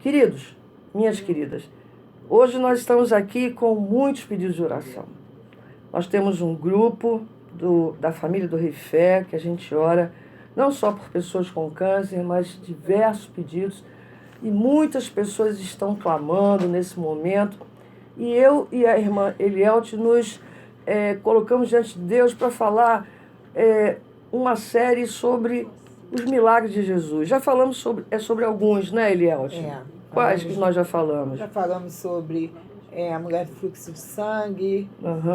Queridos, minhas queridas, hoje nós estamos aqui com muitos pedidos de oração. Nós temos um grupo da família do Rei Fé, que a gente ora não só por pessoas com câncer, mas diversos pedidos. E muitas pessoas estão clamando nesse momento. E eu e a irmã Elielte nos colocamos diante de Deus para falar uma série sobre os milagres de Jesus. Já falamos sobre alguns, né, Elielte? Quais que nós já falamos? Já falamos sobre a mulher do fluxo de sangue,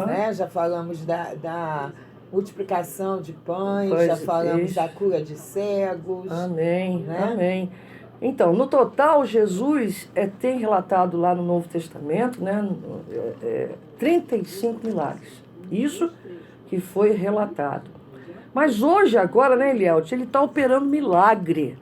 né? Já falamos da multiplicação de pães, já falamos da cura de cegos. Amém, né? Amém. Então, no total, Jesus tem relatado lá no Novo Testamento, né, 35 milagres. Isso que foi relatado. Mas hoje, agora, né, Elielte, ele está operando milagre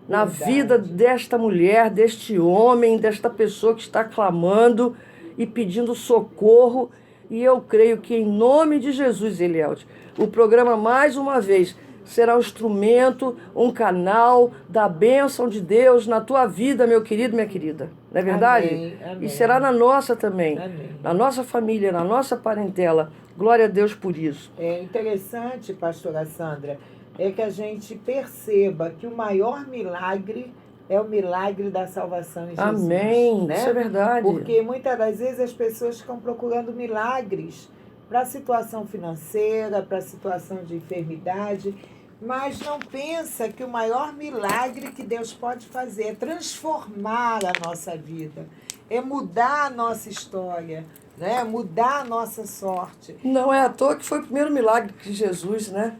na vida desta mulher, deste homem, desta pessoa que está clamando e pedindo socorro. E eu creio que, em nome de Jesus, Elielte, o programa, mais uma vez, será um instrumento, um canal da bênção de Deus na tua vida, meu querido, minha querida. Não é verdade? Amém, amém. E será na nossa também, Amém. Na nossa família, na nossa parentela. Glória a Deus por isso. É interessante, pastora Sandra, é que a gente perceba que o maior milagre é o milagre da salvação em Jesus. Amém, né? Isso é verdade. Porque muitas das vezes as pessoas ficam procurando milagres para a situação financeira, para a situação de enfermidade, mas não pensa que o maior milagre que Deus pode fazer é transformar a nossa vida, é mudar a nossa história, né? Mudar a nossa sorte. Não é à toa que foi o primeiro milagre que Jesus, né,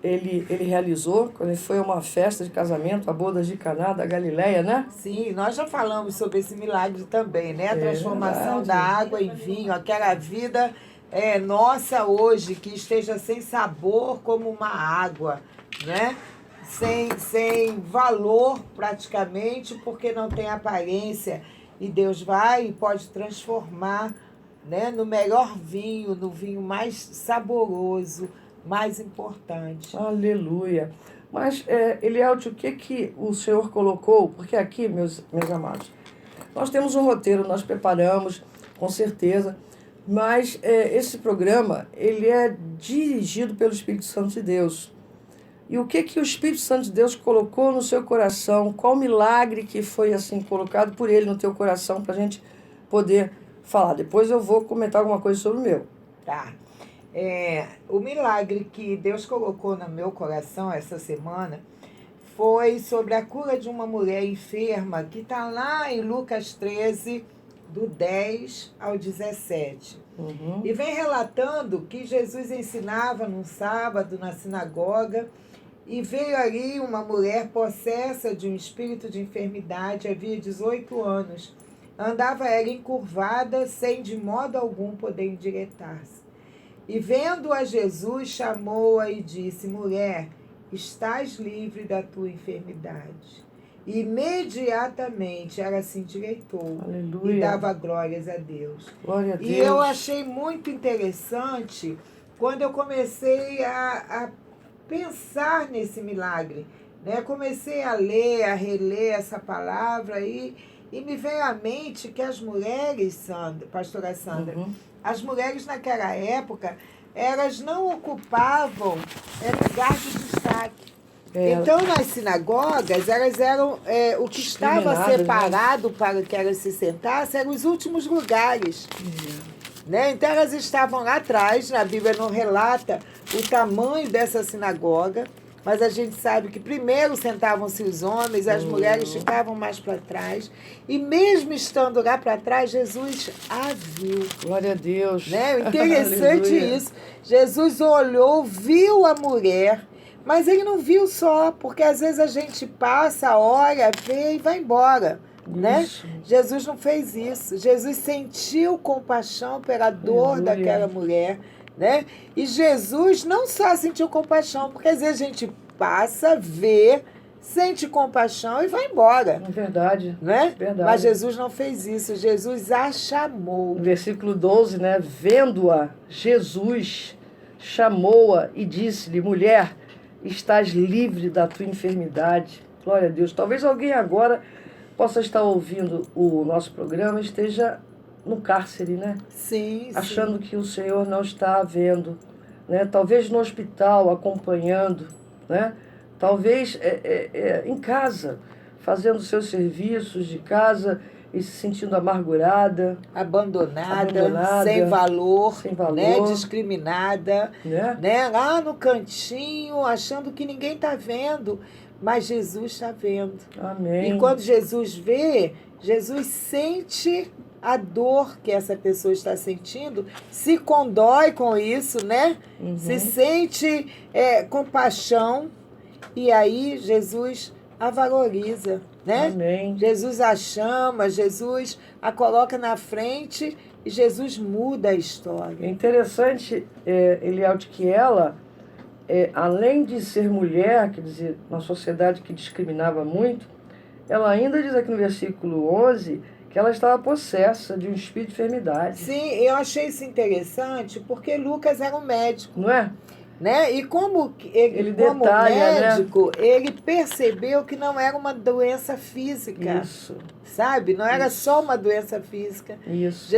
ele realizou, quando ele foi a uma festa de casamento, a bodas de Caná da Galileia, né? Sim, nós já falamos sobre esse milagre também, né? A transformação verdade. da água em vinho, aquela vida nossa hoje, que esteja sem sabor como uma água, né? Sem valor praticamente, porque não tem aparência. E Deus vai e pode transformar, né, no melhor vinho, no vinho mais saboroso, mais importante. Aleluia. Mas, Elielte, o que o Senhor colocou? Porque aqui, meus amados, nós temos um roteiro, nós preparamos, com certeza, mas esse programa, ele é dirigido pelo Espírito Santo de Deus. E o que o Espírito Santo de Deus colocou no seu coração? Qual milagre que foi assim colocado por ele no teu coração para a gente poder falar? Depois eu vou comentar alguma coisa sobre o meu. Tá. O milagre que Deus colocou no meu coração essa semana foi sobre a cura de uma mulher enferma que está lá em Lucas 13, do 10 ao 17. E vem relatando que Jesus ensinava num sábado na sinagoga e veio ali uma mulher possessa de um espírito de enfermidade, havia 18 anos. Andava ela encurvada, sem de modo algum poder endireitar-se. E vendo a Jesus, chamou-a e disse: mulher, estás livre da tua enfermidade. E imediatamente ela se endireitou. Aleluia. E dava glórias a Deus. Glória a Deus. E eu achei muito interessante quando eu comecei a pensar nesse milagre, né? Comecei a ler, a reler essa palavra e me veio à mente que as mulheres, pastora Sandra, as mulheres naquela época, elas não ocupavam lugar de destaque. Então, nas sinagogas, elas eram, o que estava separado, né, para que elas se sentassem, eram os últimos lugares. Né? Então, elas estavam lá atrás, na Bíblia não relata o tamanho dessa sinagoga, mas a gente sabe que primeiro sentavam-se os homens, as mulheres ficavam mais para trás. E mesmo estando lá para trás, Jesus a viu. Glória a Deus. Né? Interessante isso. Jesus olhou, viu a mulher, mas ele não viu só, porque às vezes a gente passa, olha, vê e vai embora. Né? Jesus não fez isso. Jesus sentiu compaixão pela dor daquela mulher. Né? E Jesus não só sentiu compaixão, porque às vezes a gente passa, vê, sente compaixão e vai embora. É verdade. Né? Verdade. Mas Jesus não fez isso, Jesus a chamou. No versículo 12, né? Vendo-a, Jesus chamou-a e disse-lhe: mulher, estás livre da tua enfermidade. Glória a Deus. Talvez alguém agora possa estar ouvindo o nosso programa esteja no cárcere, né? Sim, Achando que o Senhor não está vendo, né? Talvez no hospital, acompanhando, né? Talvez em casa, fazendo seus serviços de casa e se sentindo amargurada, abandonada, sem valor, sem valor, né? Discriminada, né? Lá no cantinho, achando que ninguém está vendo, mas Jesus está vendo. Amém. E quando Jesus vê, Jesus sente a dor que essa pessoa está sentindo, se condói com isso, né? Uhum. Se sente compaixão, e aí Jesus a valoriza, né? Amém. Jesus a chama, Jesus a coloca na frente e Jesus muda a história. É interessante, Elielde, que ela, além de ser mulher, quer dizer, uma sociedade que discriminava muito, ela ainda diz aqui no versículo 11 que ela estava possessa de um espírito de enfermidade. Sim, eu achei isso interessante porque Lucas era um médico. Não é? Né? E como Ele como detalha, médico, né? ele percebeu que não era uma doença física. Isso. Sabe? Não era Isso. só uma doença física. Isso.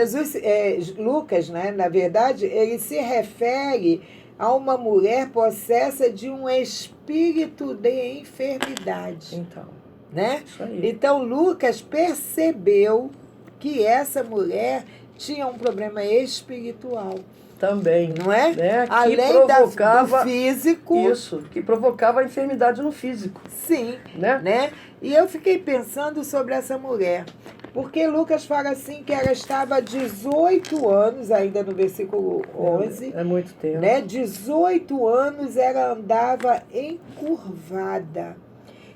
Lucas, né, na verdade, ele se refere a uma mulher possessa de um espírito de enfermidade. Então. Né? Isso aí. Então, Lucas percebeu que essa mulher tinha um problema espiritual. Também. Não é? Né? Além provocava, do físico. Isso, que provocava a enfermidade no físico. Sim. Né? E eu fiquei pensando sobre essa mulher. Porque Lucas fala assim que ela estava há 18 anos, ainda no versículo 11. É muito tempo. Né? 18 anos ela andava encurvada.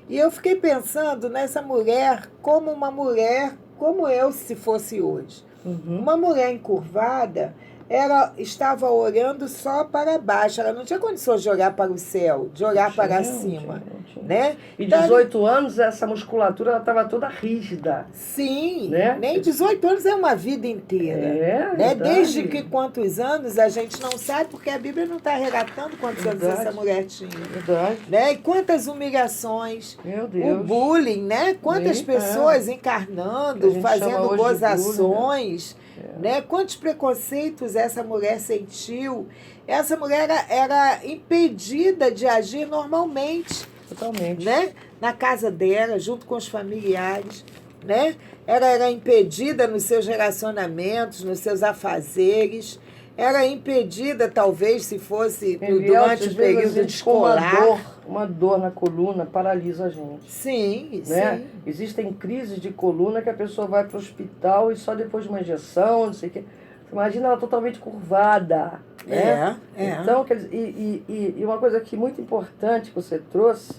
E eu fiquei pensando nessa mulher como uma mulher, como eu se fosse hoje. Uhum. Uma mulher encurvada, ela estava olhando só para baixo, ela não tinha condições de olhar para o céu, de olhar para cima. Né? E 18 anos, essa musculatura estava toda rígida. Sim, né? Nem 18 anos é uma vida inteira. Né? Desde que quantos anos a gente não sabe, porque a Bíblia não está relatando quantos anos essa mulher tinha. Verdade. Né? E quantas humilhações, meu Deus. O bullying, né? Quantas pessoas encarnando, fazendo gozações. Né? Quantos preconceitos essa mulher sentiu? Essa mulher era impedida de agir normalmente. Totalmente. Né? Na casa dela, junto com os familiares. Né? Ela era impedida nos seus relacionamentos, nos seus afazeres. Era impedida, talvez, se fosse durante o período escolar. Uma dor na coluna paralisa a gente. Sim, né? Sim. Existem crises de coluna que a pessoa vai para o hospital e só depois de uma injeção, não sei o quê. Imagina ela totalmente curvada. Né? Então, quer dizer, e uma coisa que muito importante que você trouxe,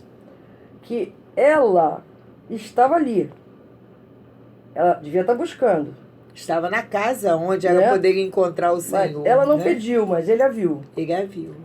que ela estava ali. Ela devia estar buscando. Estava na casa onde ela poderia encontrar o Senhor. Mas ela não pediu, mas ele a viu. Ele a viu.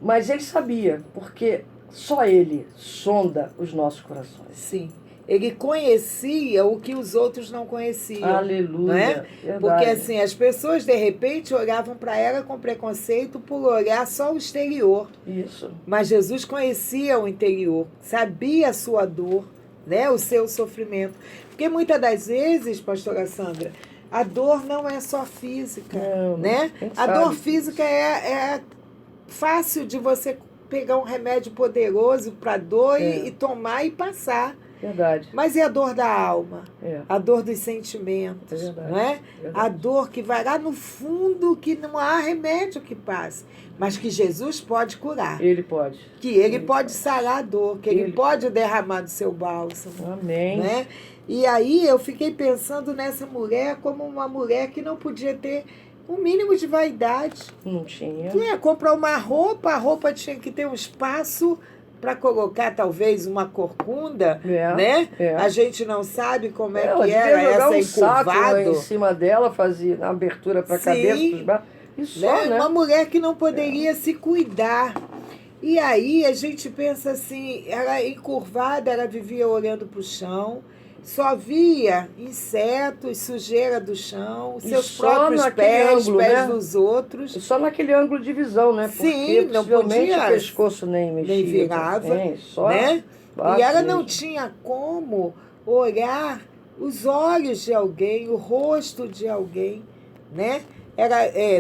Mas ele sabia, porque só ele sonda os nossos corações. Sim. Ele conhecia o que os outros não conheciam. Aleluia. Né? Porque assim, as pessoas de repente olhavam para ela com preconceito por olhar só o exterior. Isso. Mas Jesus conhecia o interior, sabia a sua dor, né? O seu sofrimento. Porque muitas das vezes, pastora Sandra, a dor não é só física. Não, né? A dor física é fácil de você pegar um remédio poderoso para dor e tomar e passar. Verdade. Mas e a dor da alma? A dor dos sentimentos, verdade. Não é? Verdade. A dor que vai lá no fundo, que não há remédio que passe, mas que Jesus pode curar. Ele pode. Que ele pode sarar a dor, que ele pode derramar do seu bálsamo. Amém. Né? E aí eu fiquei pensando nessa mulher como uma mulher que não podia ter um mínimo de vaidade. Não tinha. Comprar uma roupa, a roupa tinha que ter um espaço para colocar talvez uma corcunda, né? A gente não sabe como é que era essa encurvada. Saco em cima dela, fazia a abertura para a cabeça, para os braços. E só, né? Uma mulher que não poderia se cuidar. E aí a gente pensa assim, ela encurvada, ela vivia olhando para o chão, só via insetos, sujeira do chão, seus próprios pés, ângulo, pés dos outros. E só naquele ângulo de visão, né? Porque sim, não podia, o pescoço nem mexia. Nem virava, só né? baixo, e ela não tinha como olhar os olhos de alguém, o rosto de alguém, né?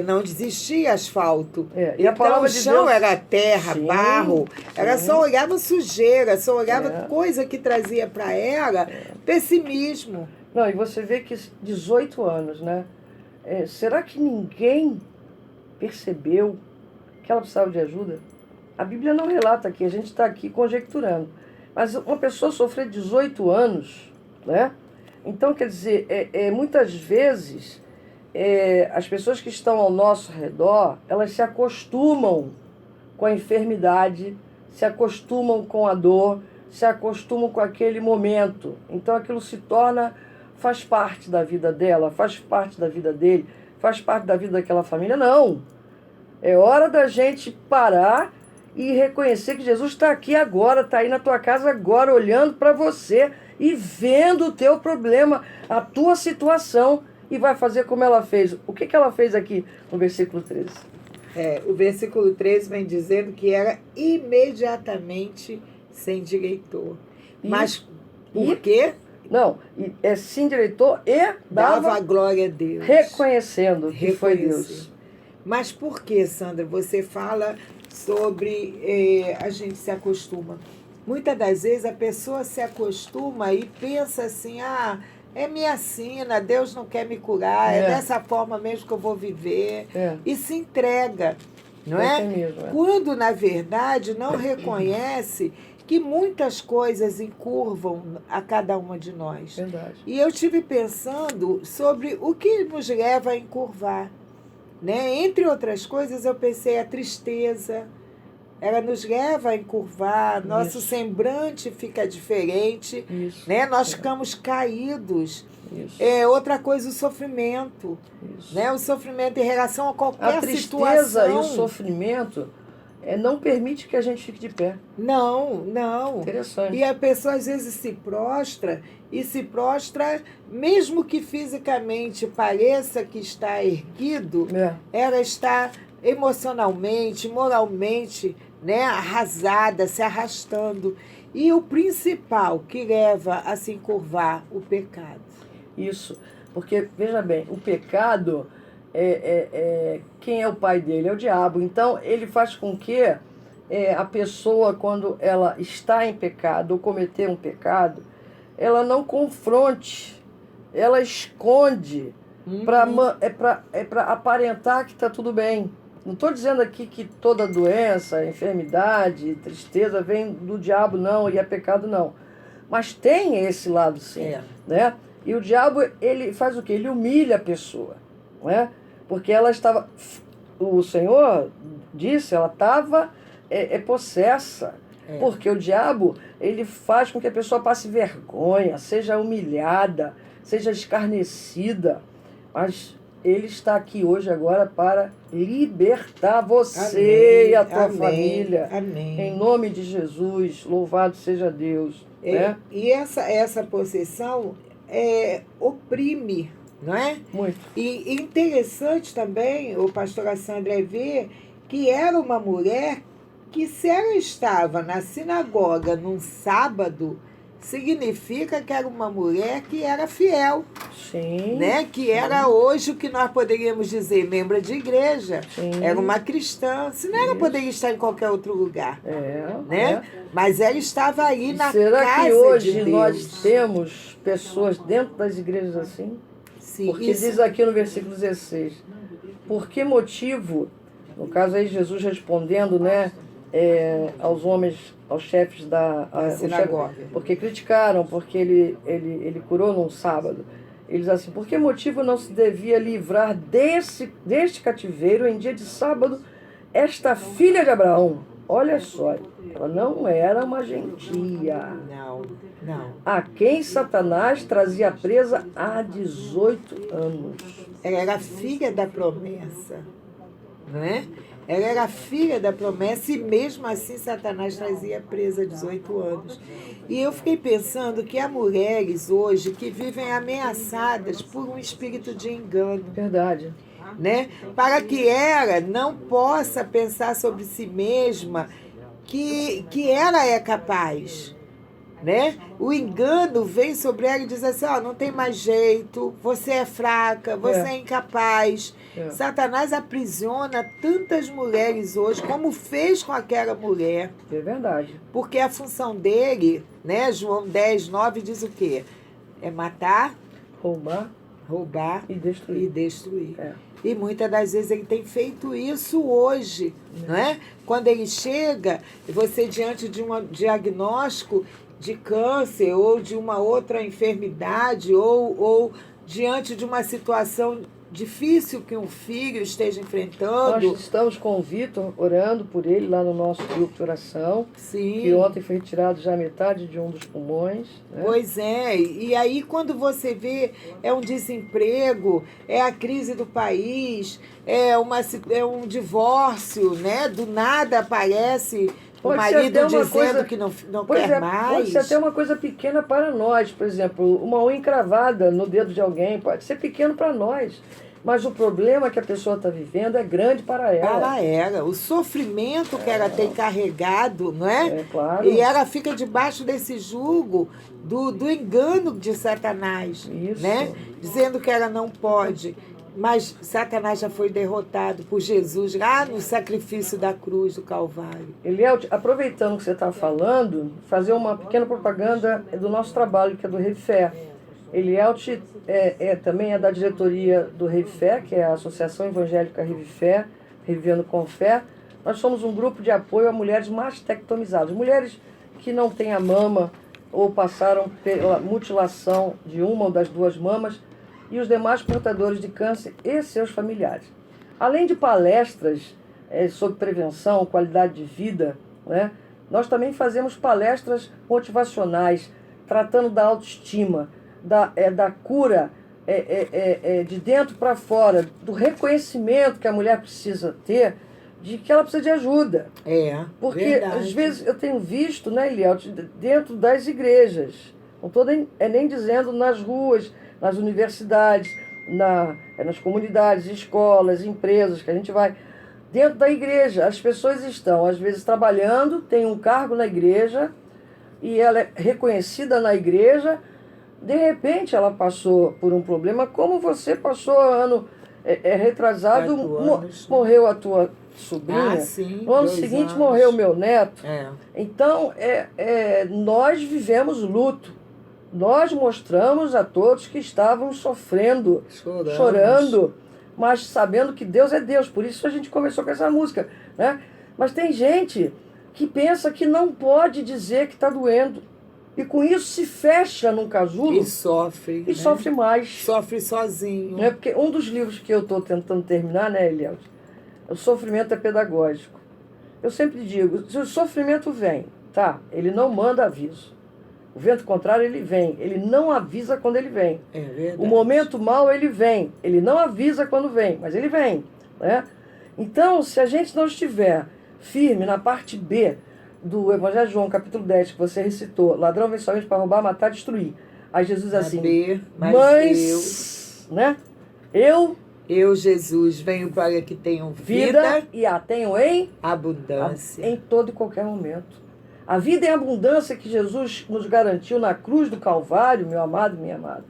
Não existia asfalto. E a então palavra o de chão Deus... era terra, Sim, barro. Ela sim. só olhava sujeira, só olhava coisa que trazia para ela pessimismo. Não, e você vê que 18 anos, né? Será que ninguém percebeu que ela precisava de ajuda? A Bíblia não relata aqui, a gente está aqui conjecturando. Mas uma pessoa sofrer 18 anos, né? Então, quer dizer, muitas vezes as pessoas que estão ao nosso redor, elas se acostumam com a enfermidade, se acostumam com a dor, se acostumam com aquele momento. Então aquilo faz parte da vida dela, faz parte da vida dele, faz parte da vida daquela família. Não! É hora da gente parar e reconhecer que Jesus está aqui agora, está aí na tua casa agora, olhando para você e vendo o teu problema, a tua situação, e vai fazer como ela fez. O que ela fez aqui no versículo 13? O versículo 13 vem dizendo que era imediatamente se endireitou. Mas por quê? Não, se endireitou e dava glória a Deus. Reconhecendo que foi Deus. Mas por que, Sandra, você fala sobre a gente se acostuma? Muitas das vezes a pessoa se acostuma e pensa assim, é minha sina, Deus não quer me curar, é dessa forma mesmo que eu vou viver. E se entrega, não é? Mesmo, Quando, na verdade, não reconhece que muitas coisas encurvam a cada uma de nós. Verdade. E eu estive pensando sobre o que nos leva a encurvar. Né? Entre outras coisas, eu pensei a tristeza. Ela nos leva a encurvar, nosso semblante fica diferente, né? Nós ficamos caídos. Outra coisa, o sofrimento. Né? O sofrimento em relação a qualquer situação. A tristeza e o sofrimento não permite que a gente fique de pé. Não. Interessante. E a pessoa às vezes se prostra, mesmo que fisicamente pareça que está erguido, ela está emocionalmente, moralmente, né, arrasada, se arrastando. E o principal que leva a se encurvar, o pecado. Isso, porque, veja bem, o pecado, quem é o pai dele? É o diabo. Então, ele faz com que a pessoa, quando ela está em pecado ou cometer um pecado, ela não confronte, ela esconde, para aparentar que está tudo bem. Não estou dizendo aqui que toda doença, enfermidade, tristeza vem do diabo, não, e é pecado, não. Mas tem esse lado, sim. Né? E o diabo, ele faz o quê? Ele humilha a pessoa. Né? Porque ela estava... O Senhor disse, ela estava possessa. Porque o diabo, ele faz com que a pessoa passe vergonha, seja humilhada, seja escarnecida. Mas ele está aqui hoje agora para libertar você e a tua família. Amém. Em nome de Jesus, louvado seja Deus. Né? E essa possessão oprime, não é? Muito. E interessante também, o pastor Sandra, ver que era uma mulher que, se ela estava na sinagoga num sábado, significa que era uma mulher que era fiel. Sim. Né? Que era hoje o que nós poderíamos dizer, membro de igreja. Sim. Era uma cristã. Senão ela poderia estar em qualquer outro lugar. Né? Mas ela estava aí na casa de Deus. Será que hoje nós temos pessoas dentro das igrejas assim? Sim. Porque diz aqui no versículo 16, por que motivo, no caso aí Jesus respondendo, né, aos homens, aos chefes da sinagoga. Porque criticaram, porque ele curou num sábado. Ele diz assim, por que motivo não se devia livrar deste cativeiro em dia de sábado esta filha de Abraão? Olha só, ela não era uma gentia. Não. A quem Satanás trazia presa há 18 anos. Ela era filha da promessa, não é? Ela era filha da promessa e mesmo assim Satanás trazia presa há 18 anos. E eu fiquei pensando que há mulheres hoje que vivem ameaçadas por um espírito de engano. Verdade. Né? Para que ela não possa pensar sobre si mesma que ela é capaz. né? O engano vem sobre ela e diz assim, ó, não tem mais jeito, você é fraca, você é incapaz. Satanás aprisiona tantas mulheres hoje, como fez com aquela mulher. É verdade. Porque a função dele, né, João 10:9 diz o quê? É matar, roubar e destruir. E muitas das vezes ele tem feito isso hoje, não é? Quando ele chega, você diante de um diagnóstico de câncer ou de uma outra enfermidade ou diante de uma situação difícil que um filho esteja enfrentando. Nós estamos com o Vitor orando por ele lá no nosso grupo de oração. Sim. Que ontem foi retirado já metade de um dos pulmões. Né? Pois é. E aí quando você vê, é um desemprego, é a crise do país, é um divórcio, né? Do nada aparece o marido dizendo que não quer mais. Pode ser até uma coisa pequena para nós. Por exemplo, uma unha encravada no dedo de alguém pode ser pequeno para nós. Mas o problema que a pessoa está vivendo é grande para ela. Para ela. O sofrimento que ela tem carregado, não é? É claro. E ela fica debaixo desse jugo do engano de Satanás. Isso. Né? Dizendo que ela não pode. Mas Satanás já foi derrotado por Jesus lá no sacrifício da cruz do Calvário. Eliel, aproveitando que você está falando, fazer uma pequena propaganda do nosso trabalho, que é do Revifé. Eliel também é da diretoria do Revifé, que é a Associação Evangélica Revifé, Revivendo com Fé. Nós somos um grupo de apoio a mulheres mastectomizadas, mulheres que não têm a mama ou passaram pela mutilação de uma ou das duas mamas, e os demais portadores de câncer e seus familiares. Além de palestras sobre prevenção, qualidade de vida, né, nós também fazemos palestras motivacionais, tratando da autoestima, da cura de dentro para fora, do reconhecimento que a mulher precisa ter, de que ela precisa de ajuda. Porque, verdade. Às vezes, eu tenho visto, né, Eliel, dentro das igrejas, não estou nem dizendo nas ruas, nas universidades, nas comunidades, escolas, empresas, que a gente vai. Dentro da igreja, as pessoas estão, às vezes, trabalhando, tem um cargo na igreja, e ela é reconhecida na igreja, de repente ela passou por um problema, como você passou ano retrasado, morreu a tua sobrinha, sim, no ano seguinte morreu o meu neto. Então, nós vivemos luto. Nós mostramos a todos que estavam sofrendo, chorando, mas sabendo que Deus é Deus. Por isso a gente começou com essa música. Né? Mas tem gente que pensa que não pode dizer que está doendo. E com isso se fecha num casulo. E sofre. E sofre mais. Sofre sozinho. Né? Porque um dos livros que eu estou tentando terminar, né, Eliel? O sofrimento é pedagógico. Eu sempre digo, se o sofrimento vem, tá? Ele não manda aviso. O vento contrário, ele vem. Ele não avisa quando ele vem. É verdade. O momento mau, ele vem. Ele não avisa quando vem, mas ele vem. Né? Então, se a gente não estiver firme na parte B do Evangelho de João, capítulo 10, que você recitou, ladrão vem somente para roubar, matar, destruir. Aí Jesus assim, mas né? Eu, Jesus, venho para que tenham vida e a tenham em abundância. Em todo e qualquer momento. A vida em abundância que Jesus nos garantiu na cruz do Calvário, meu amado e minha amada,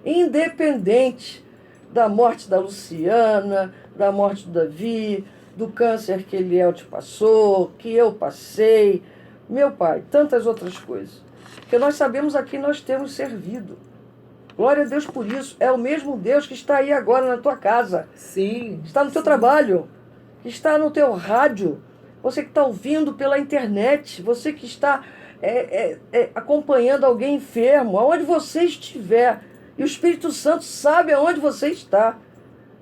independente da morte da Luciana, da morte do Davi, do câncer que Eliel te passou, que eu passei, meu pai, tantas outras coisas. Porque nós sabemos a quem nós temos servido. Glória a Deus por isso. É o mesmo Deus que está aí agora na tua casa. Sim. Está no teu trabalho, que está no teu rádio, você que está ouvindo pela internet, você que está acompanhando alguém enfermo, aonde você estiver. E o Espírito Santo sabe aonde você está.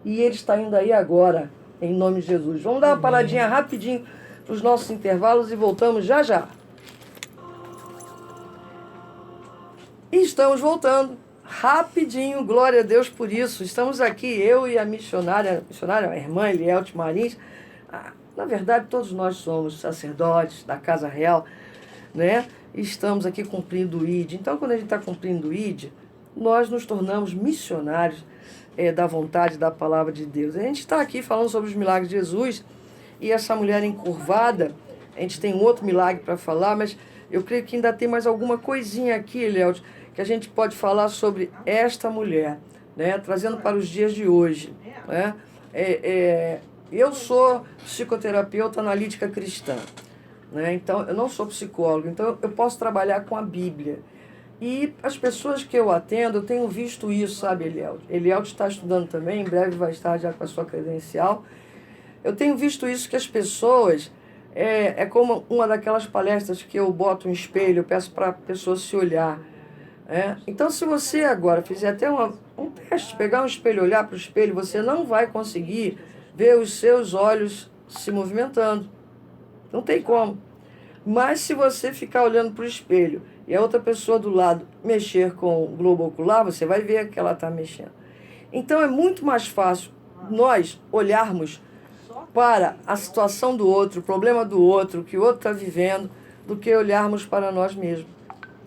E ele está indo aí agora, em nome de Jesus. Vamos dar uma paradinha rapidinho para os nossos intervalos e voltamos já já. E estamos voltando. Rapidinho, glória a Deus por isso. Estamos aqui, eu e a missionária, a irmã Elielte Marins. Na verdade, todos nós somos sacerdotes da Casa Real, né? E estamos aqui cumprindo o ID. Então, quando a gente está cumprindo o ID, nós nos tornamos missionários da vontade da palavra de Deus. A gente está aqui falando sobre os milagres de Jesus e essa mulher encurvada. A gente tem um outro milagre para falar, mas eu creio que ainda tem mais alguma coisinha aqui, Léo, que a gente pode falar sobre esta mulher, né? Trazendo para os dias de hoje, né? Eu sou psicoterapeuta analítica cristã, né? Então, eu não sou psicólogo, então eu posso trabalhar com a Bíblia. E as pessoas que eu atendo, eu tenho visto isso, sabe, Eliel? Eliel está estudando também, em breve vai estar já com a sua credencial. Eu tenho visto isso, que as pessoas, é como uma daquelas palestras que eu boto um espelho, eu peço para a pessoa se olhar. Então, se você agora fizer até um teste, pegar um espelho, olhar para o espelho, você não vai conseguir ver os seus olhos se movimentando. Não tem como. Mas se você ficar olhando para o espelho e a outra pessoa do lado mexer com o globo ocular, você vai ver que ela está mexendo. Então é muito mais fácil nós olharmos para a situação do outro, o problema do outro, o que o outro está vivendo, do que olharmos para nós mesmos.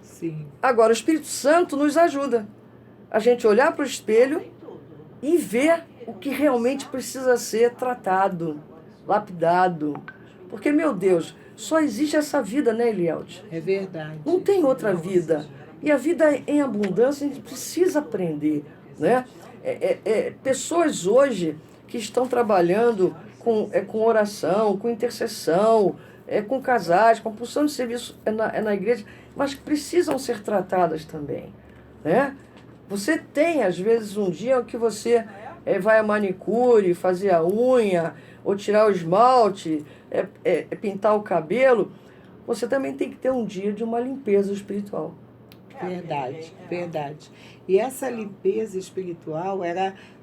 Sim. Agora, o Espírito Santo nos ajuda a gente olhar para o espelho e ver o que realmente precisa ser tratado, lapidado. Porque, meu Deus, só existe essa vida, né, Elielde? É verdade. Não tem outra vida. E a vida em abundância a gente precisa aprender, né? Pessoas hoje que estão trabalhando com oração, com intercessão, com casais, com porção de serviço na igreja, mas que precisam ser tratadas também, né? Você tem, às vezes, um dia que você vai a manicure, fazer a unha, ou tirar o esmalte, pintar o cabelo. Você também tem que ter um dia de uma limpeza espiritual. Verdade, verdade. E essa limpeza espiritual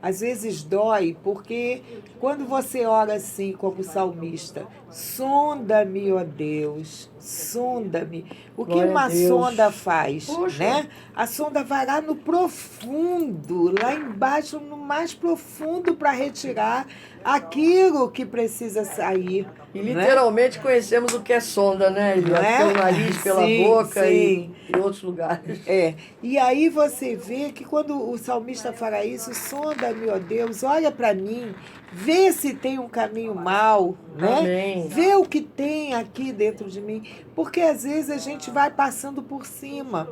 às vezes dói, porque quando você ora assim, como salmista, sonda-me, ó Deus, sonda-me. O que Glória uma a Deus. sonda faz, Poxa. né? A sonda vai lá no profundo, lá embaixo, no mais profundo, para retirar aquilo que precisa sair. E né? literalmente conhecemos o que é sonda, né, Eliel? Não é? Pelo nariz, pela Sim, boca sim. e outros lugares. E aí você vê que quando o salmista fala isso, sonda-me, ó Deus, olha para mim, vê se tem um caminho mau, né? Amém. Vê o que tem aqui dentro de mim, porque às vezes a gente vai passando por cima,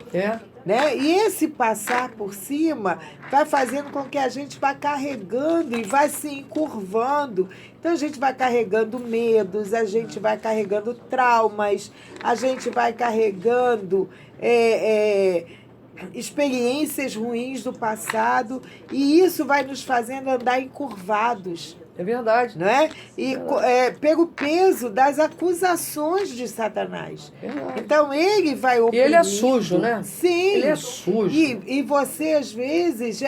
né? E esse passar por cima vai fazendo com que a gente vá carregando e vai se encurvando. Então a gente vai carregando medos, a gente vai carregando traumas, a gente vai carregando experiências ruins do passado, e isso vai nos fazendo andar encurvados. É verdade. Não é? E pelo peso das acusações de Satanás. Verdade. Então ele vai oprimindo. E ele é sujo, né? Sim. Ele é sujo. E você, às vezes,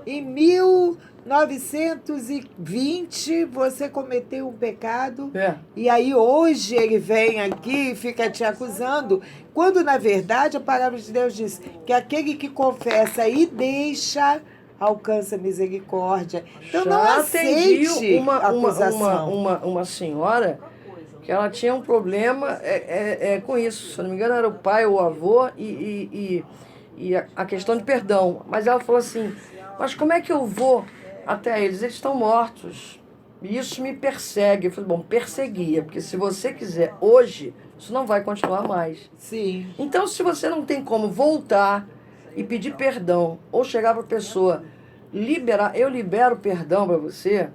em 1920, você cometeu um pecado. E aí hoje ele vem aqui e fica te acusando. Quando, na verdade, a palavra de Deus diz que aquele que confessa e deixa alcança misericórdia. Então não aceite acusação. Uma senhora que ela tinha um problema com isso. Se eu não me engano, era o pai ou o avô e a questão de perdão. Mas ela falou assim, mas como é que eu vou até eles? Eles estão mortos. E isso me persegue. Eu falei, bom, perseguia, porque se você quiser hoje, isso não vai continuar mais. Sim. Então, se você não tem como voltar e pedir perdão, ou chegar para a pessoa, eu libero perdão para você,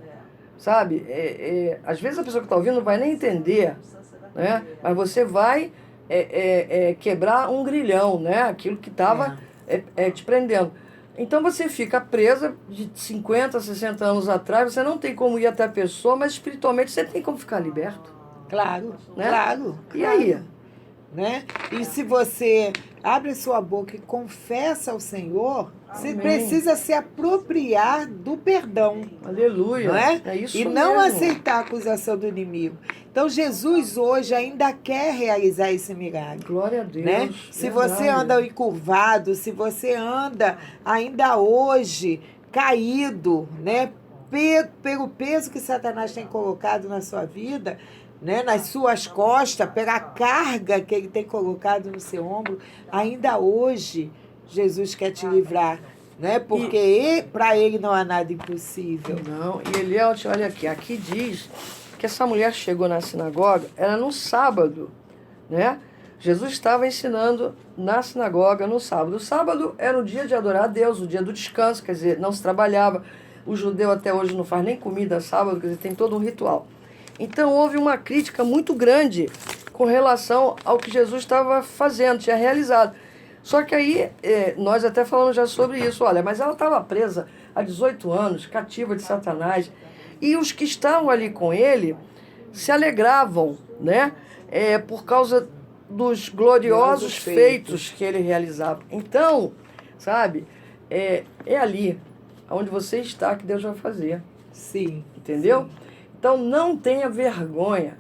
sabe? Às vezes a pessoa que está ouvindo não vai nem entender, né? Mas você vai quebrar um grilhão, né? Aquilo que estava te prendendo. Então você fica presa de 50, 60 anos atrás, você não tem como ir até a pessoa, mas espiritualmente você tem como ficar liberto. Claro, né? claro. E aí? Né? E se você abre sua boca e confessa ao Senhor, você precisa se apropriar do perdão. Aleluia. Não é? É isso e mesmo. não aceitar a acusação do inimigo. Então Jesus hoje ainda quer realizar esse milagre. Glória a Deus. Né? Se Verdade. você anda encurvado, se você anda ainda hoje caído, né? Pelo peso que Satanás tem colocado na sua vida, né, nas suas costas, pela carga que ele tem colocado no seu ombro, ainda hoje Jesus quer te livrar, né? Porque para ele não há nada impossível. Não, e Eliel, olha aqui diz que essa mulher chegou na sinagoga, era no sábado, né? Jesus estava ensinando na sinagoga no sábado. O sábado era o dia de adorar a Deus, o dia do descanso, quer dizer, não se trabalhava. O judeu até hoje não faz nem comida sábado, quer dizer, tem todo um ritual. Então houve uma crítica muito grande com relação ao que Jesus estava fazendo, tinha realizado. Só que aí, nós até falamos já sobre isso, olha, mas ela estava presa há 18 anos, cativa de Satanás, e os que estavam ali com ele se alegravam, né, por causa dos gloriosos feitos que ele realizava. Então, sabe, é ali, onde você está, que Deus vai fazer. Sim. Entendeu? Sim. Então, não tenha vergonha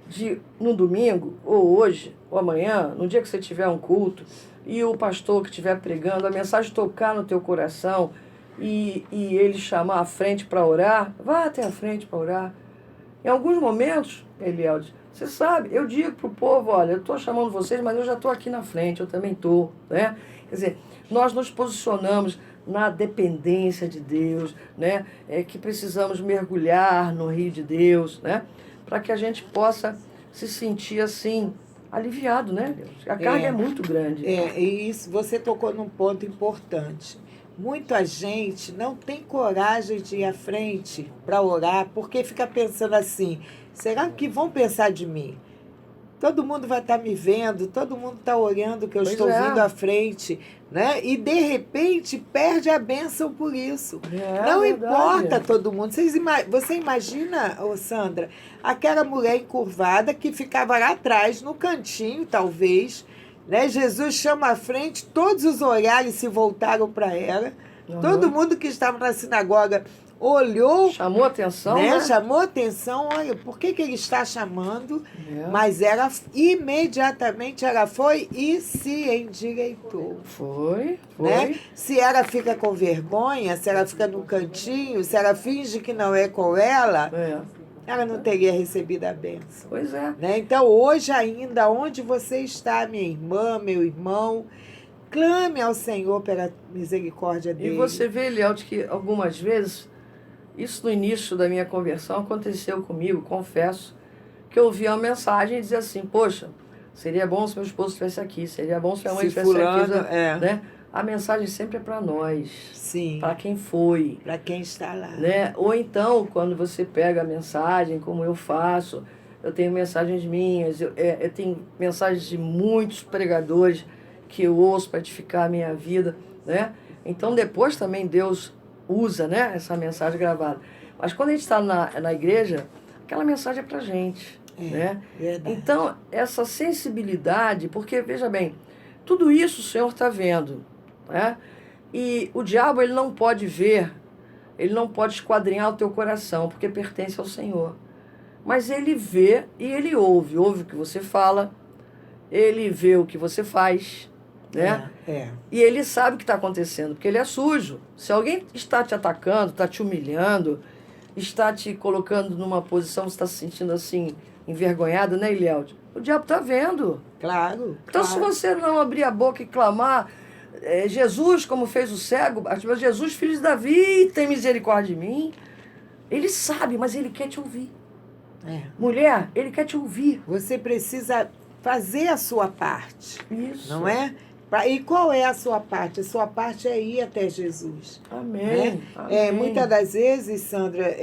de, no domingo, ou hoje, ou amanhã, no dia que você tiver um culto, e o pastor que estiver pregando, a mensagem tocar no teu coração, e ele chamar à frente para orar, vá até a frente para orar. Em alguns momentos, Elieldes, você sabe, eu digo para o povo, olha, eu estou chamando vocês, mas eu já estou aqui na frente, eu também estou, né? Quer dizer, nós nos posicionamos na dependência de Deus, né? Que precisamos mergulhar no rio de Deus, né? Para que a gente possa se sentir assim, aliviado, né? A carga é muito grande. E isso, você tocou num ponto importante. Muita gente não tem coragem de ir à frente para orar, porque fica pensando assim, será que vão pensar de mim? Todo mundo vai estar me vendo, todo mundo está olhando que eu estou vindo à frente, né? E de repente perde a bênção por isso. Não importa todo mundo. Você imagina, Sandra, aquela mulher encurvada que ficava lá atrás, no cantinho, talvez, né? Jesus chama à frente, todos os olhares se voltaram para ela. Todo mundo que estava na sinagoga olhou. Chamou atenção, né? Chamou atenção, olha, por que ele está chamando? Mas ela, imediatamente, ela foi e se endireitou. Foi. Né? Se ela fica com vergonha, se ela fica no cantinho, se ela finge que não é com ela, ela não teria recebido a bênção. Pois é. Né? Então, hoje ainda, onde você está, minha irmã, meu irmão, clame ao Senhor pela misericórdia dele. E você vê, Elielde, que algumas vezes, isso no início da minha conversão aconteceu comigo, confesso, que eu ouvia uma mensagem e dizia assim, poxa, seria bom se meu esposo estivesse aqui, seria bom se minha mãe estivesse aqui. Né? A mensagem sempre é para nós. Sim. Para quem foi. Para quem está lá. Né? Ou então, quando você pega a mensagem, como eu faço, eu tenho mensagens minhas, eu tenho mensagens de muitos pregadores que eu ouço para edificar a minha vida, né? Então, depois também Deus usa, né, essa mensagem gravada. Mas quando a gente está na igreja, aquela mensagem é para a gente, né? Verdade. Então, essa sensibilidade, porque, veja bem, tudo isso o Senhor está vendo, né? E o diabo, ele não pode ver, ele não pode esquadrinhar o teu coração, porque pertence ao Senhor. Mas ele vê e ele ouve o que você fala, ele vê o que você faz, né? E ele sabe o que está acontecendo, porque ele é sujo. Se alguém está te atacando, está te humilhando, está te colocando numa posição, você está se sentindo assim, envergonhado, né, Elielde? O diabo está vendo. Claro. Então, se você não abrir a boca e clamar, Jesus, como fez o cego, Jesus, filho de Davi, tem misericórdia de mim, ele sabe, mas ele quer te ouvir. Mulher, ele quer te ouvir. Você precisa fazer a sua parte. Isso. Não é? E qual é a sua parte? A sua parte é ir até Jesus. Amém. Né? Amém. Muitas das vezes, Sandra,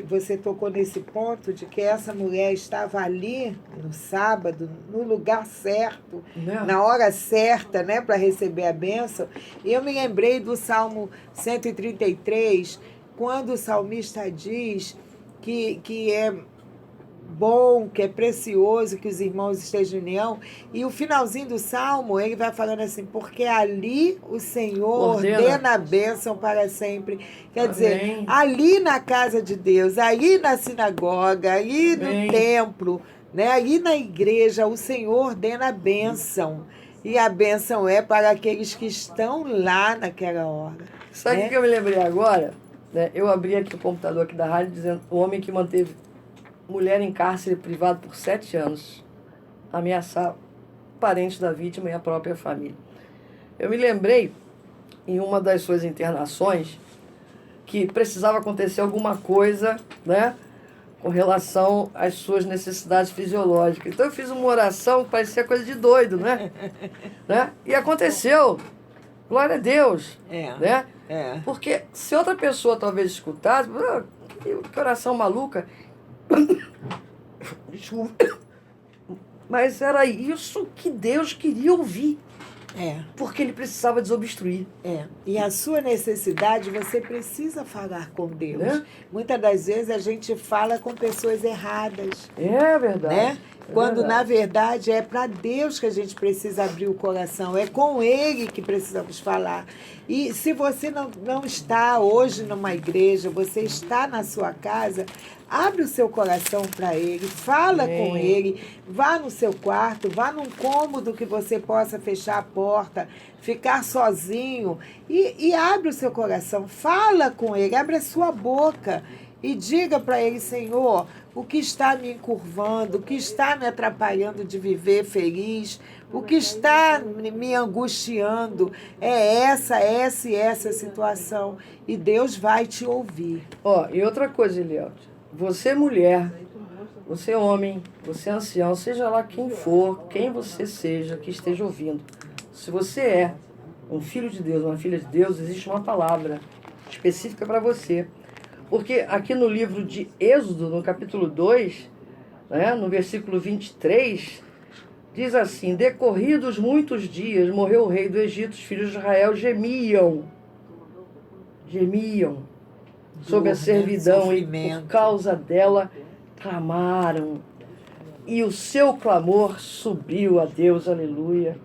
você tocou nesse ponto de que essa mulher estava ali no sábado, no lugar certo, na hora certa, né, para receber a bênção. E eu me lembrei do Salmo 133, quando o salmista diz que é bom, que é precioso que os irmãos estejam em união. E o finalzinho do Salmo, ele vai falando assim, porque ali o Senhor ordena a bênção para sempre. Quer dizer, ali na casa de Deus, ali na sinagoga, ali no templo, né, ali na igreja, o Senhor ordena a bênção. E a bênção é para aqueles que estão lá naquela hora. Sabe o que eu me lembrei agora? Eu abri aqui o computador aqui da rádio dizendo o homem que manteve mulher em cárcere privado por 7 anos, ameaçar parentes da vítima e a própria família. Eu me lembrei, em uma das suas internações, que precisava acontecer alguma coisa, né, com relação às suas necessidades fisiológicas. Então eu fiz uma oração que parecia coisa de doido, né? E aconteceu. Glória a Deus. Né? Porque se outra pessoa talvez escutasse, que oração maluca. Desculpa. Mas era isso que Deus queria ouvir. Porque ele precisava desobstruir. E a sua necessidade, você precisa falar com Deus. Muitas das vezes a gente fala com pessoas erradas. É verdade. Né? Quando, na verdade, é para Deus que a gente precisa abrir o coração. É com Ele que precisamos falar. E se você não está hoje numa igreja, você está na sua casa, abre o seu coração para Ele, fala com Ele, vá no seu quarto, vá num cômodo que você possa fechar a porta, ficar sozinho e abre o seu coração, fala com Ele, abre a sua boca e diga para Ele: Senhor, o que está me encurvando, o que está me atrapalhando de viver feliz, o que está me angustiando é essa situação. E Deus vai te ouvir. E outra coisa, Eliel, você mulher, você homem, você ancião, seja lá quem for, quem você seja, que esteja ouvindo. Se você é um filho de Deus, uma filha de Deus, existe uma palavra específica para você. Porque aqui no livro de Êxodo, no capítulo 2, no versículo 23, diz assim: decorridos muitos dias, morreu o rei do Egito, os filhos de Israel gemiam sob a servidão, e por causa dela clamaram. E o seu clamor subiu a Deus, aleluia.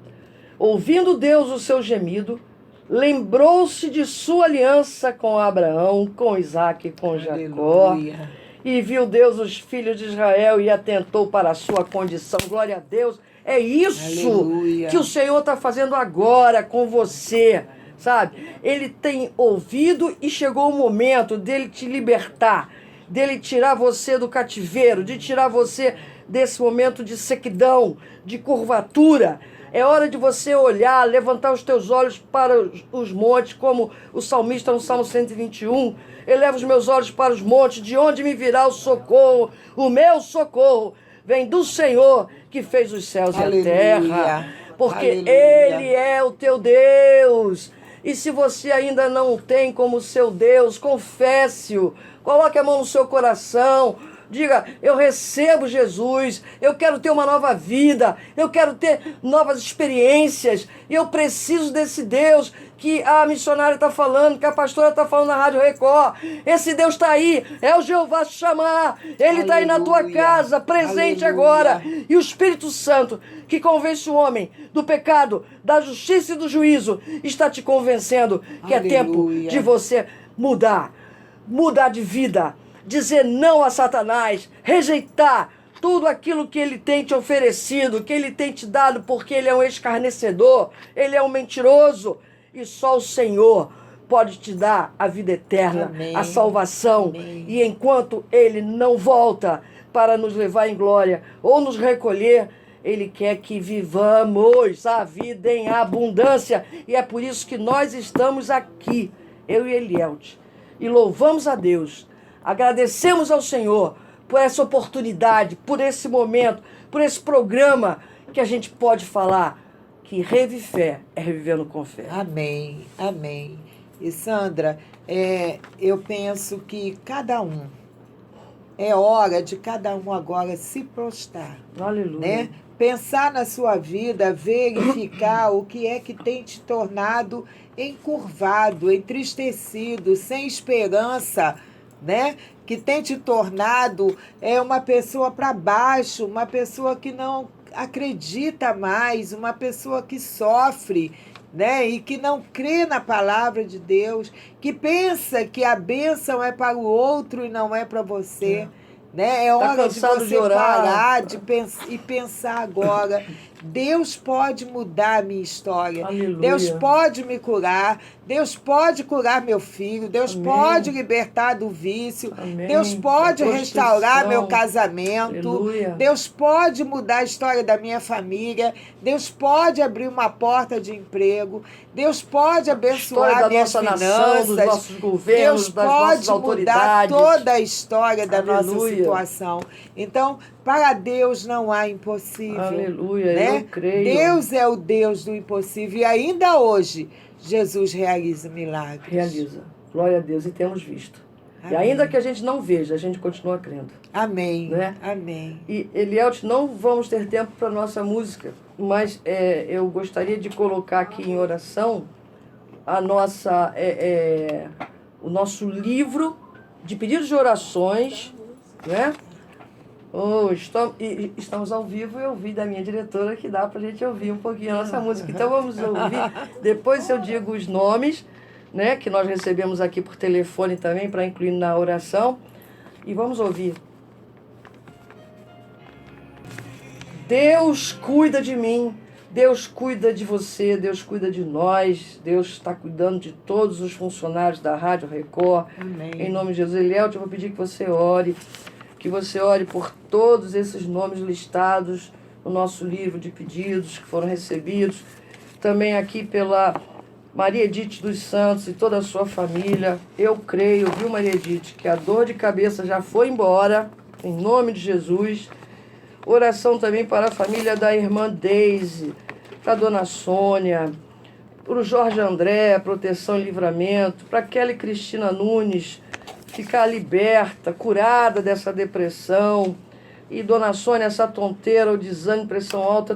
Ouvindo Deus o seu gemido, lembrou-se de sua aliança com Abraão, com Isaque e com Jacó. Aleluia. E viu Deus os filhos de Israel e atentou para a sua condição. Glória a Deus. É isso Aleluia. Que o Senhor está fazendo agora com você, sabe? Ele tem ouvido e chegou o momento dele te libertar, dele tirar você do cativeiro, de tirar você desse momento de sequidão, de curvatura. É hora de você olhar, levantar os teus olhos para os montes, como o salmista no Salmo 121. Eleva os meus olhos para os montes, de onde me virá o socorro? O meu socorro vem do Senhor, que fez os céus Aleluia. E a terra. Porque Aleluia. Ele é o teu Deus. E se você ainda não o tem como seu Deus, confesse-o. Coloque a mão no seu coração. Diga: eu recebo Jesus, eu quero ter uma nova vida, eu quero ter novas experiências, eu preciso desse Deus que a missionária está falando, que a pastora está falando na Rádio Record. Esse Deus está aí, é o Jeová Chamar, Ele está aí na tua casa, presente Aleluia. Agora. E o Espírito Santo, que convence o homem do pecado, da justiça e do juízo, está te convencendo que Aleluia. É tempo de você mudar de vida. Dizer não a Satanás, rejeitar tudo aquilo que ele tem te oferecido, que ele tem te dado, porque ele é um escarnecedor, ele é um mentiroso. E só o Senhor pode te dar a vida eterna, Amém. A salvação. Amém. E enquanto ele não volta para nos levar em glória ou nos recolher, ele quer que vivamos a vida em abundância. E é por isso que nós estamos aqui, eu e Elielde, e louvamos a Deus. Agradecemos ao Senhor por essa oportunidade, por esse momento, por esse programa que a gente pode falar que Revifé é revivendo com fé. Amém, amém. E Sandra, eu penso que é hora de cada um agora se prostrar. Aleluia. Né? Pensar na sua vida, verificar o que é que tem te tornado encurvado, entristecido, sem esperança, né? Que tem te tornado uma pessoa para baixo, uma pessoa que não acredita mais, uma pessoa que sofre, né? E que não crê na palavra de Deus, que pensa que a bênção é para o outro e não é para você. Né? É hora de você parar e pensar agora, Deus pode mudar a minha história. Aleluia. Deus pode me curar. Deus pode curar meu filho. Deus Amém. pode libertar do vício. Amém. Deus pode Da restaurar prostituição. meu casamento. Aleluia. Deus pode mudar a história da minha família. Deus pode abrir uma porta de emprego. Deus pode abençoar da minhas nossa finanças. nação, dos nossos governos, Deus das nossas pode mudar autoridades. toda a história da nossa Aleluia. situação. Então, para Deus não há impossível. Aleluia, né? eu creio. Deus é o Deus do impossível. E ainda hoje, Jesus realiza milagres. Realiza. Glória a Deus. E temos visto. Amém. E ainda que a gente não veja, a gente continua crendo. Amém. Né? Amém. E, Elielde, não vamos ter tempo para a nossa música, mas eu gostaria de colocar aqui em oração a nossa, o nosso livro de pedidos de orações, né? Estamos ao vivo e eu ouvi da minha diretora que dá para a gente ouvir um pouquinho a nossa música. Então vamos ouvir, depois eu digo os nomes, né, que nós recebemos aqui por telefone também para incluir na oração. E vamos ouvir. Deus cuida de mim, Deus cuida de você, Deus cuida de nós, Deus está cuidando de todos os funcionários da Rádio Record. Amém. Em nome de Jesus. Elielde, eu vou pedir que você ore por todos esses nomes listados no nosso livro de pedidos que foram recebidos. Também aqui pela Maria Edith dos Santos e toda a sua família. Eu creio, viu, Maria Edith, que a dor de cabeça já foi embora, em nome de Jesus. Oração também para a família da irmã Deise, para a dona Sônia, para o Jorge André, proteção e livramento, para Kelly Cristina Nunes, ficar liberta, curada dessa depressão. E dona Sônia, essa tonteira, o desânimo, pressão alta,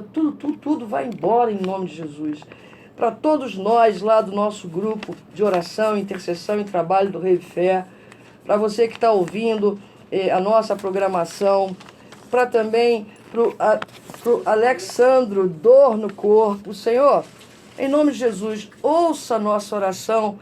tudo vai embora em nome de Jesus. Para todos nós lá do nosso grupo de oração, intercessão e trabalho do Rei Fé, para você que está ouvindo a nossa programação, para também pro Alexandro, dor no corpo. Senhor, em nome de Jesus, ouça a nossa oração,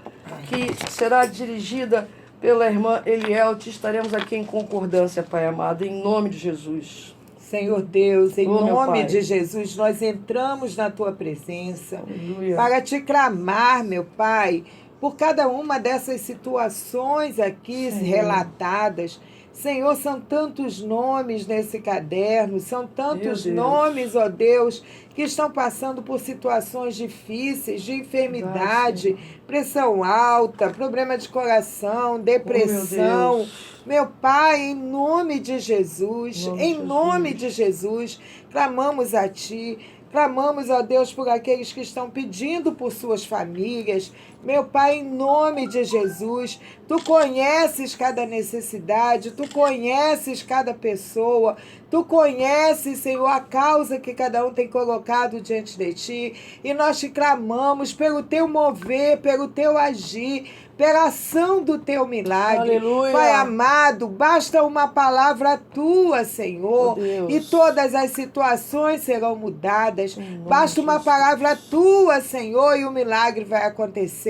que será dirigida pela irmã Elielde. Estaremos aqui em concordância, Pai amado, em nome de Jesus. Senhor Deus, em meu nome Pai. de Jesus, nós entramos na Tua presença Aleluia. para te clamar, meu Pai, por cada uma dessas situações aqui Senhor. relatadas. Senhor, são tantos nomes nesse caderno, são tantos Meu Deus. nomes, ó Deus, que estão passando por situações difíceis, de enfermidade, pressão alta, problema de coração, depressão. Meu Pai, em nome de Jesus, em nome de Jesus, clamamos a Ti. Clamamos a Deus por aqueles que estão pedindo por suas famílias. Meu Pai, em nome de Jesus, Tu conheces cada necessidade, Tu conheces cada pessoa, Tu conheces, Senhor, a causa que cada um tem colocado diante de Ti. E nós te clamamos pelo Teu mover, pelo Teu agir, pela ação do Teu milagre. Aleluia. Pai amado, basta uma palavra Tua, Senhor, e todas as situações serão mudadas. Basta uma palavra Tua, Senhor, e o milagre vai acontecer.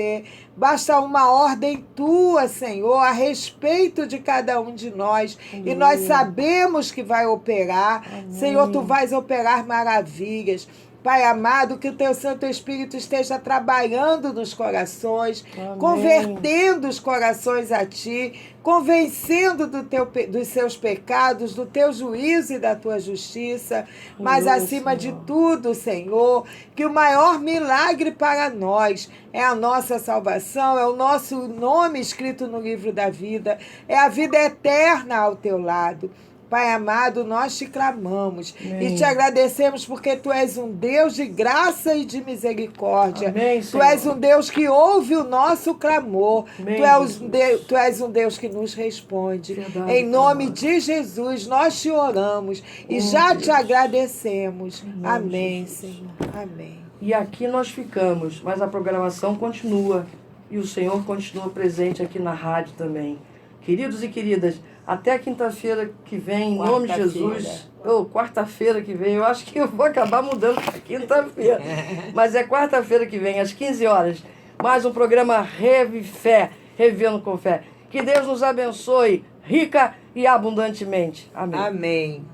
Basta uma ordem Tua, Senhor, a respeito de cada um de nós. E nós sabemos que vai operar. Senhor, Tu vais operar maravilhas. Pai amado, que o Teu Santo Espírito esteja trabalhando nos corações, convertendo os corações a Ti, convencendo dos seus pecados, do Teu juízo e da Tua justiça. Mas acima de tudo, Senhor, que o maior milagre para nós é a nossa salvação, é o nosso nome escrito no livro da vida, é a vida eterna ao Teu lado. Pai amado, nós te clamamos e te agradecemos porque Tu és um Deus de graça e de misericórdia. Amém, Tu és um Deus que ouve o nosso clamor. Tu és um Deus que nos responde. Verdade, em nome amado. de Jesus, nós te oramos e já te agradecemos. Amém, Senhor. Amém. E aqui nós ficamos, mas a programação continua. E o Senhor continua presente aqui na rádio também. Queridos e queridas, até quinta-feira que vem, em nome de Jesus. Quarta-feira que vem, eu acho que eu vou acabar mudando para quinta-feira. Mas é quarta-feira que vem, às 15 horas. Mais um programa Reve Fé, Revendo com Fé. Que Deus nos abençoe rica e abundantemente. Amém. Amém.